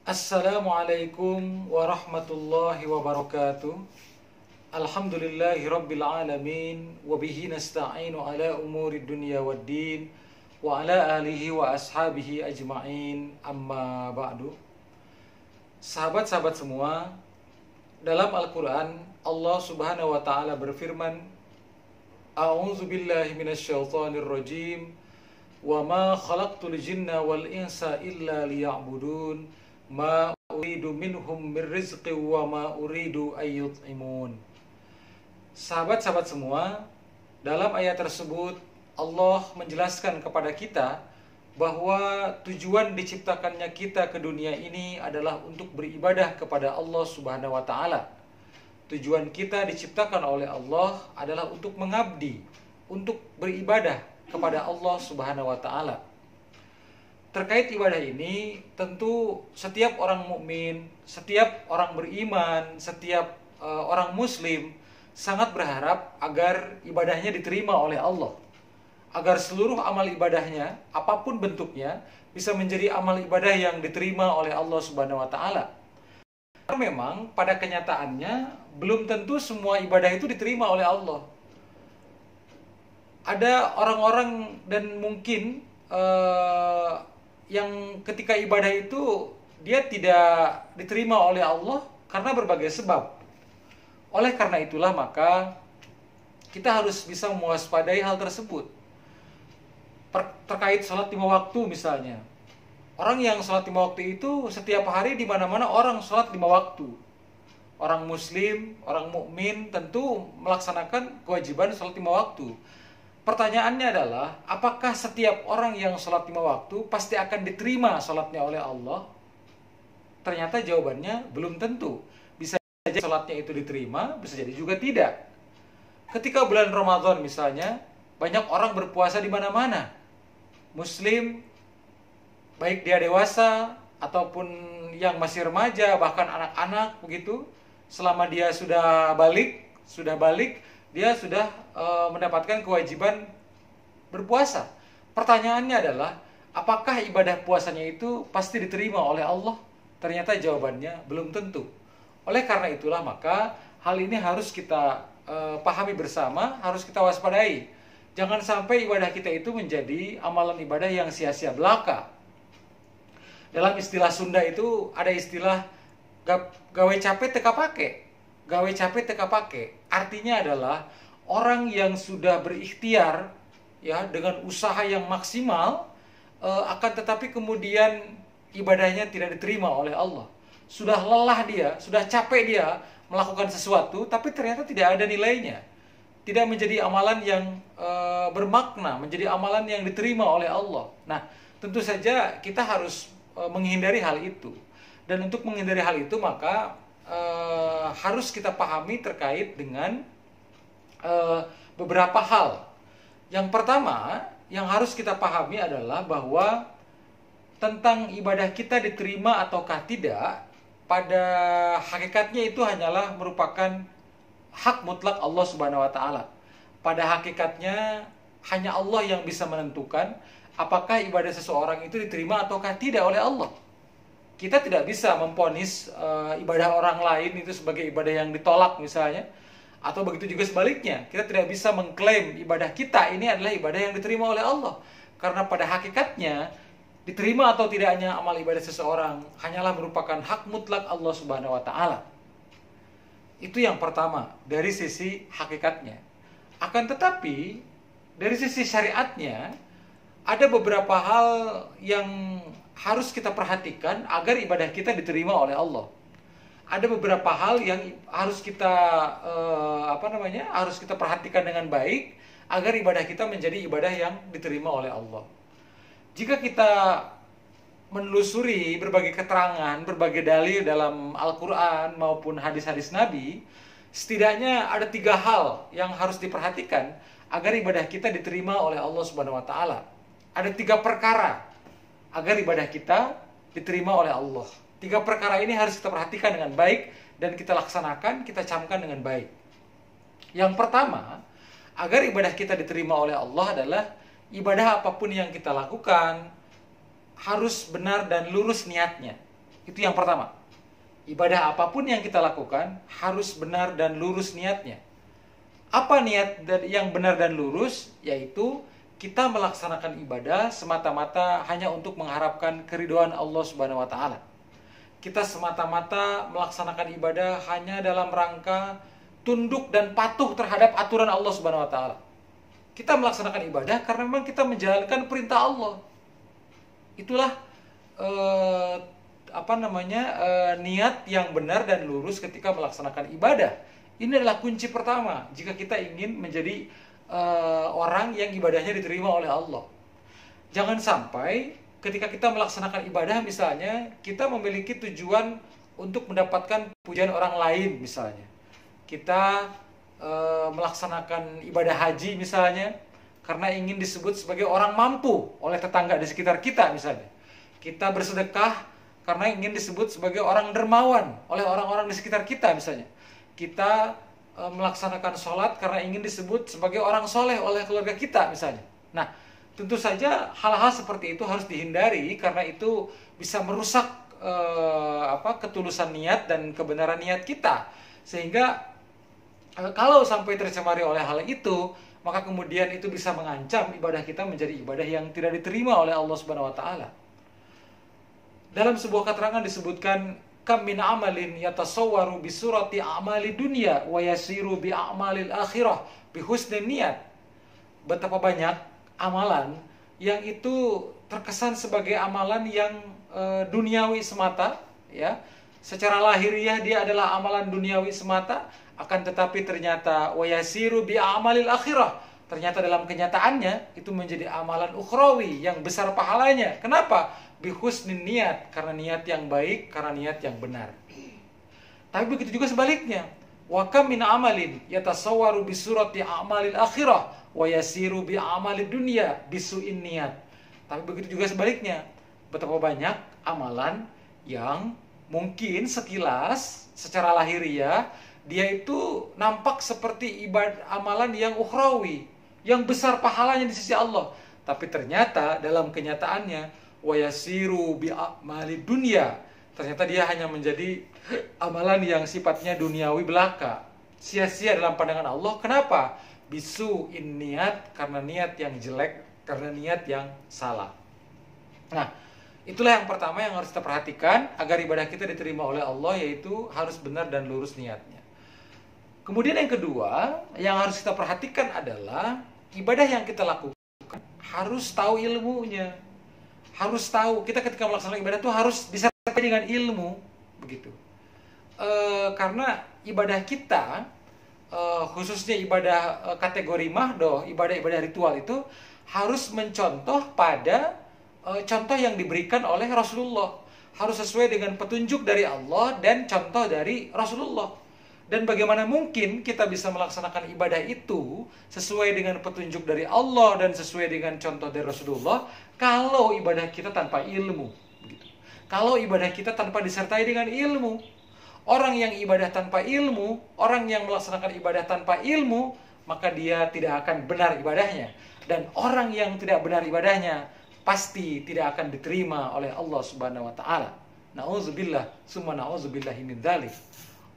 Assalamualaikum warahmatullahi wabarakatuh. Alhamdulillahi rabbil alamin. Wabihi nasta'inu ala umuri dunya waddin. Wa ala alihi wa ashabihi ajma'in. Amma ba'du. Sahabat-sahabat semua, dalam Al-Quran Allah subhanahu wa ta'ala berfirman, A'udzu billahi minasyaitonir rajim. Wa ma khalaqtul jinna wal insa illa liya'budun. Ma uridu minhum min rizqi wa ma uridu ayyut'imun. Sahabat-sahabat semua, dalam ayat tersebut Allah menjelaskan kepada kita bahwa tujuan diciptakannya kita ke dunia ini adalah untuk beribadah kepada Allah Subhanahu wa taala. Tujuan kita diciptakan oleh Allah adalah untuk mengabdi, untuk beribadah kepada Allah Subhanahu wa taala. Terkait ibadah ini, tentu setiap orang mukmin, setiap orang beriman, setiap orang muslim sangat berharap agar ibadahnya diterima oleh Allah. Agar seluruh amal ibadahnya, apapun bentuknya, bisa menjadi amal ibadah yang diterima oleh Allah Subhanahu wa taala. Karena memang pada kenyataannya belum tentu semua ibadah itu diterima oleh Allah. Ada orang-orang dan mungkin yang ketika ibadah itu dia tidak diterima oleh Allah karena berbagai sebab. Oleh karena itulah maka kita harus bisa mewaspadai hal tersebut. Terkait sholat 5 waktu misalnya. Orang yang sholat 5 waktu itu setiap hari di mana-mana orang sholat 5 waktu. Orang muslim, orang mukmin tentu melaksanakan kewajiban sholat 5 waktu. Pertanyaannya adalah, apakah setiap orang yang sholat 5 waktu pasti akan diterima sholatnya oleh Allah? Ternyata jawabannya belum tentu. Bisa saja sholatnya itu diterima, bisa jadi juga tidak. Ketika bulan Ramadan misalnya, banyak orang berpuasa di mana-mana. Muslim, baik dia dewasa ataupun yang masih remaja, bahkan anak-anak begitu, selama dia sudah balik, dia sudah mendapatkan kewajiban berpuasa. Pertanyaannya adalah, apakah ibadah puasanya itu pasti diterima oleh Allah? Ternyata jawabannya belum tentu. Oleh karena itulah maka hal ini harus kita pahami bersama, harus kita waspadai. Jangan sampai ibadah kita itu menjadi amalan ibadah yang sia-sia belaka. Dalam istilah Sunda itu ada istilah gawe capek teka pake. Gawe capek teka pake. Artinya adalah orang yang sudah berikhtiar ya dengan usaha yang maksimal akan tetapi kemudian ibadahnya tidak diterima oleh Allah. Sudah lelah dia, sudah capek dia melakukan sesuatu tapi ternyata tidak ada nilainya. Tidak menjadi amalan yang bermakna, menjadi amalan yang diterima oleh Allah. Nah, tentu saja kita harus menghindari hal itu. Dan untuk menghindari hal itu maka harus kita pahami terkait dengan beberapa hal. Yang pertama yang harus kita pahami adalah bahwa tentang ibadah kita diterima ataukah tidak, pada hakikatnya itu hanyalah merupakan hak mutlak Allah Subhanahu wa taala. Pada hakikatnya hanya Allah yang bisa menentukan apakah ibadah seseorang itu diterima ataukah tidak oleh Allah. Kita tidak bisa memvonis ibadah orang lain itu sebagai ibadah yang ditolak misalnya. Atau begitu juga sebaliknya. Kita tidak bisa mengklaim ibadah kita ini adalah ibadah yang diterima oleh Allah. Karena pada hakikatnya, diterima atau tidaknya amal ibadah seseorang hanyalah merupakan hak mutlak Allah Subhanahu wa ta'ala. Itu yang pertama, dari sisi hakikatnya. Akan tetapi, dari sisi syariatnya, ada beberapa hal yang harus kita perhatikan agar ibadah kita diterima oleh Allah. Ada beberapa hal yang harus kita harus kita perhatikan dengan baik agar ibadah kita menjadi ibadah yang diterima oleh Allah. Jika kita menelusuri berbagai keterangan, berbagai dalil dalam Al-Quran maupun hadis-hadis Nabi, setidaknya ada 3 hal yang harus diperhatikan agar ibadah kita diterima oleh Allah Subhanahu wa taala. Ada 3 perkara agar ibadah kita diterima oleh Allah. 3 perkara ini harus kita perhatikan dengan baik dan kita laksanakan, kita camkan dengan baik. Yang pertama, agar ibadah kita diterima oleh Allah adalah ibadah apapun yang kita lakukan harus benar dan lurus niatnya. Itu yang pertama. Ibadah apapun yang kita lakukan harus benar dan lurus niatnya. Apa niat yang benar dan lurus? Yaitu kita melaksanakan ibadah semata-mata hanya untuk mengharapkan keridhaan Allah Subhanahu wa taala. Kita semata-mata melaksanakan ibadah hanya dalam rangka tunduk dan patuh terhadap aturan Allah Subhanahu wa taala. Kita melaksanakan ibadah karena memang kita menjalankan perintah Allah. Itulah niat yang benar dan lurus ketika melaksanakan ibadah. Ini adalah kunci pertama jika kita ingin menjadi orang yang ibadahnya diterima oleh Allah. Jangan sampai ketika kita melaksanakan ibadah misalnya kita memiliki tujuan untuk mendapatkan pujian orang lain misalnya. Kita melaksanakan ibadah haji misalnya karena ingin disebut sebagai orang mampu oleh tetangga di sekitar kita misalnya. Kita bersedekah karena ingin disebut sebagai orang dermawan oleh orang-orang di sekitar kita misalnya. Kita melaksanakan sholat karena ingin disebut sebagai orang soleh oleh keluarga kita misalnya. Nah, tentu saja hal-hal seperti itu harus dihindari karena itu bisa merusak ketulusan niat dan kebenaran niat kita. Sehingga kalau sampai tercemari oleh hal itu, maka kemudian itu bisa mengancam ibadah kita menjadi ibadah yang tidak diterima oleh Allah Subhanahu wa taala. Dalam sebuah keterangan disebutkan kam min amalin yatasawwaru bi surati a'mali dunya wa yasiru bi a'malil akhirah bi husnin niyat. Betapa banyak amalan yang itu terkesan sebagai amalan yang duniawi semata, ya. Secara lahiriah dia adalah amalan duniawi semata, akan tetapi ternyata wa yasiru bi a'malil akhirah. Ternyata dalam kenyataannya itu menjadi amalan ukhrawi yang besar pahalanya. Kenapa? Bi husnin niat, karena niat yang baik, karena niat yang benar. Tapi begitu juga sebaliknya. Wa kam min amalin yatasawwaru bi surati a'malil akhirah wa yasiru bi a'malid dunya bisu'in niat. Tapi begitu juga sebaliknya. Betapa banyak amalan yang mungkin sekilas secara lahiriah dia itu nampak seperti ibadah amalan yang ukhrawi, yang besar pahalanya di sisi Allah. Tapi ternyata dalam kenyataannya wa yasiru bi a'malid dunya, ternyata dia hanya menjadi amalan yang sifatnya duniawi belaka, sia-sia dalam pandangan Allah. Kenapa? Bisu'in niat, karena niat yang jelek, karena niat yang salah. Nah, itulah yang pertama yang harus kita perhatikan agar ibadah kita diterima oleh Allah, yaitu harus benar dan lurus niatnya. Kemudian yang kedua yang harus kita perhatikan adalah ibadah yang kita lakukan harus tahu ilmunya. Harus tahu, kita ketika melaksanakan ibadah itu harus disertai dengan ilmu, begitu. Karena ibadah kita, khususnya ibadah kategori mahdoh, ibadah-ibadah ritual itu harus mencontoh pada contoh yang diberikan oleh Rasulullah. Harus sesuai dengan petunjuk dari Allah dan contoh dari Rasulullah. Dan bagaimana mungkin kita bisa melaksanakan ibadah itu sesuai dengan petunjuk dari Allah dan sesuai dengan contoh dari Rasulullah kalau ibadah kita tanpa ilmu, begitu. Kalau ibadah kita tanpa disertai dengan ilmu. Orang yang ibadah tanpa ilmu, orang yang melaksanakan ibadah tanpa ilmu, maka dia tidak akan benar ibadahnya. Dan orang yang tidak benar ibadahnya pasti tidak akan diterima oleh Allah Subhanahu wa taala. Nauzubillah, summa nauzubillahi min dzalik.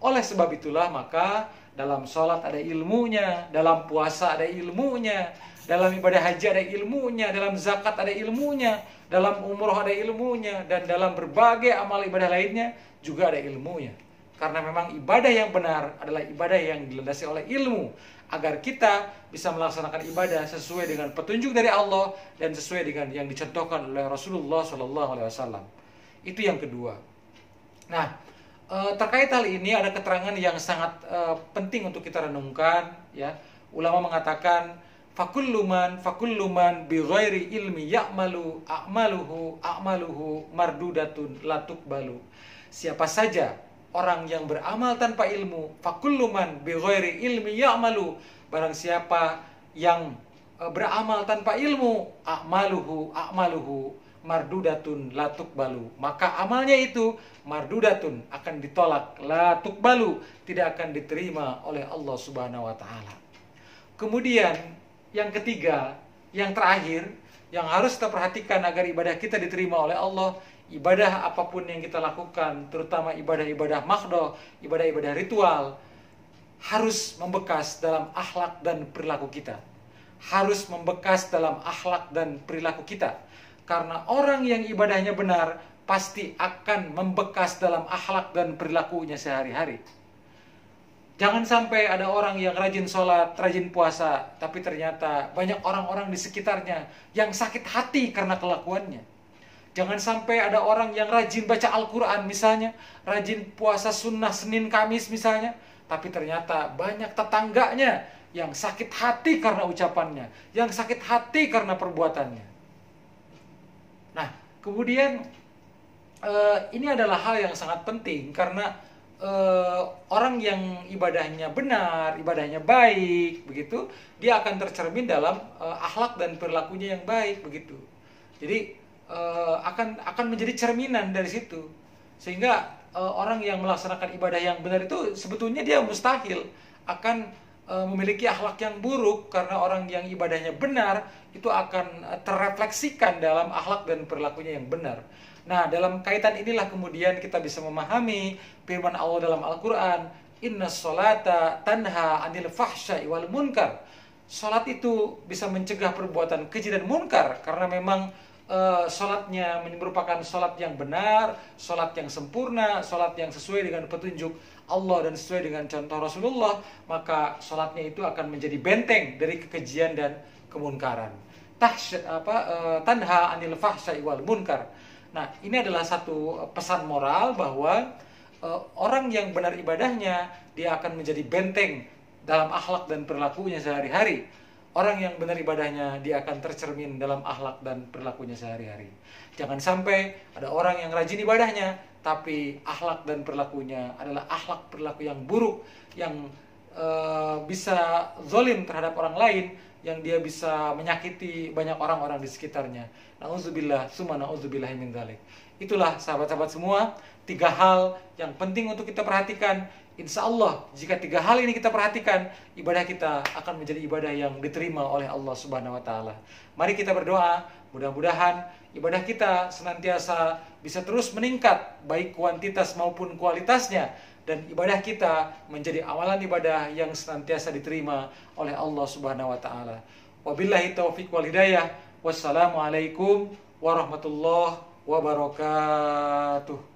Oleh sebab itulah maka dalam sholat ada ilmunya, dalam puasa ada ilmunya, dalam ibadah haji ada ilmunya, dalam zakat ada ilmunya, dalam umroh ada ilmunya, dan dalam berbagai amal ibadah lainnya juga ada ilmunya. Karena memang ibadah yang benar adalah ibadah yang dilandasi oleh ilmu, agar kita bisa melaksanakan ibadah sesuai dengan petunjuk dari Allah dan sesuai dengan yang dicontohkan oleh Rasulullah SAW. Itu yang kedua. Nah, terkait hal ini ada keterangan yang sangat penting untuk kita renungkan, ya. Ulama mengatakan fakulluman bi ghairi ilmi ya'malu a'maluhu mardudatun la tuqbalu. Siapa saja orang yang beramal tanpa ilmu, fakulluman bi ghairi ilmi ya'malu, barang siapa yang beramal tanpa ilmu, a'maluhu mardudatun la tuqbalu, maka amalnya itu mardudatun, akan ditolak, la tuqbalu, tidak akan diterima oleh Allah Subhanahu wa taala. Kemudian yang ketiga, yang terakhir yang harus kita perhatikan agar ibadah kita diterima oleh Allah, ibadah apapun yang kita lakukan, terutama ibadah-ibadah makhdoh, ibadah-ibadah ritual, harus membekas dalam akhlak dan perilaku kita. Harus membekas dalam akhlak dan perilaku kita. Karena orang yang ibadahnya benar pasti akan membekas dalam akhlak dan perilakunya sehari-hari. Jangan sampai ada orang yang rajin sholat, rajin puasa, tapi ternyata banyak orang-orang di sekitarnya yang sakit hati karena kelakuannya. Jangan sampai ada orang yang rajin baca Al-Quran misalnya, rajin puasa sunnah Senin Kamis misalnya, tapi ternyata banyak tetangganya yang sakit hati karena ucapannya, yang sakit hati karena perbuatannya. Nah, kemudian ini adalah hal yang sangat penting karena orang yang ibadahnya benar, ibadahnya baik, begitu, dia akan tercermin dalam akhlak dan perilakunya yang baik, begitu. Jadi akan menjadi cerminan dari situ, sehingga orang yang melaksanakan ibadah yang benar itu sebetulnya dia mustahil akan memiliki akhlak yang buruk, karena orang yang ibadahnya benar itu akan terrefleksikan dalam akhlak dan perilakunya yang benar. Nah, dalam kaitan inilah kemudian kita bisa memahami firman Allah dalam Al-Quran, Inna sholata tanha anil fahsya'i wal munkar. Sholat itu bisa mencegah perbuatan keji dan munkar, karena memang sholatnya merupakan sholat yang benar, sholat yang sempurna, sholat yang sesuai dengan petunjuk Allah dan sesuai dengan contoh Rasulullah, maka sholatnya itu akan menjadi benteng dari kekejian dan kemunkaran. Tanha anil fahsya'i wal munkar. Nah, ini adalah satu pesan moral bahwa orang yang benar ibadahnya, dia akan menjadi benteng dalam akhlak dan perilakunya sehari-hari. Orang yang benar ibadahnya, dia akan tercermin dalam akhlak dan perilakunya sehari-hari. Jangan sampai ada orang yang rajin ibadahnya, tapi akhlak dan perilakunya adalah akhlak perilaku yang buruk, yang bisa zalim terhadap orang lain, yang dia bisa menyakiti banyak orang-orang di sekitarnya. Na'udzubillah, summa na'udzubillahi min dzalik. Itulah sahabat-sahabat semua, 3 hal yang penting untuk kita perhatikan. Insya Allah, jika 3 hal ini kita perhatikan, ibadah kita akan menjadi ibadah yang diterima oleh Allah Subhanahu wa Ta'ala. Mari kita berdoa, mudah-mudahan ibadah kita senantiasa bisa terus meningkat, baik kuantitas maupun kualitasnya, dan ibadah kita menjadi amalan ibadah yang senantiasa diterima oleh Allah Subhanahu wa Ta'ala. Wabillahi taufiq wal hidayah. Wassalamualaikum warahmatullahi wabarakatuh.